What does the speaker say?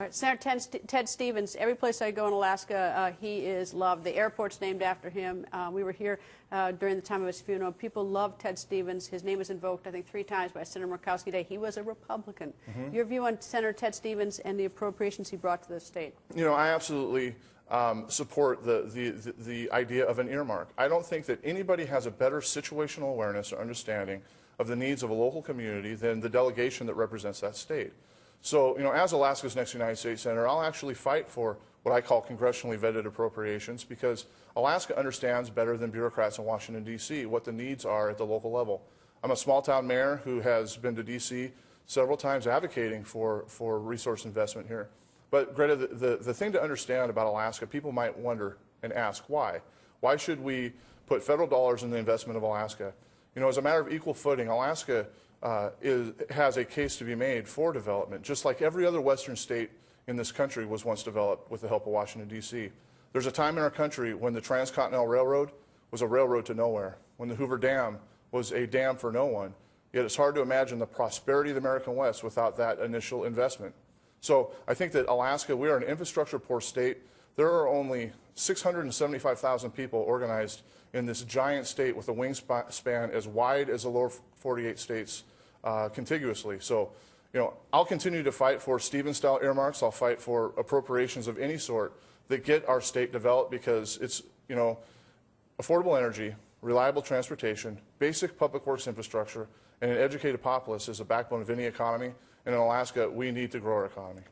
All right, Senator Ted Stevens, every place I go in Alaska, he is loved. The airport's named after him. We were here during the time of his funeral. People love Ted Stevens. His name was invoked, I think, 3 times by Senator Murkowski today. He was a Republican. Your view on Senator Ted Stevens and the appropriations he brought to the state? You know, I absolutely support the idea of an earmark. I don't think that anybody has a better situational awareness or understanding of the needs of a local community than the delegation that represents that state. So, you know, as Alaska's next United States Senator, I'll actually fight for what I call congressionally vetted appropriations, because Alaska understands better than bureaucrats in Washington, D.C. what the needs are at the local level. I'm a small-town mayor who has been to D.C. several times advocating for resource investment here. But, Greta, the thing to understand about Alaska, people might wonder and ask why. Why should we put federal dollars in the investment of Alaska? You know, as a matter of equal footing, Alaska has a case to be made for development, just like every other western state in this country was once developed with the help of Washington, D.C. There's a time in our country when the Transcontinental Railroad was a railroad to nowhere, when the Hoover Dam was a dam for no one. Yet it's hard to imagine the prosperity of the American West without that initial investment. So I think that Alaska, we are an infrastructure-poor state. There are only 675,000 people organized in this giant state with a wingspan as wide as the lower 48 states contiguously. So, you know, I'll continue to fight for Stevens-style earmarks. I'll fight for appropriations of any sort that get our state developed, because it's, you know, affordable energy, reliable transportation, basic public works infrastructure, and an educated populace is the backbone of any economy. And in Alaska, we need to grow our economy.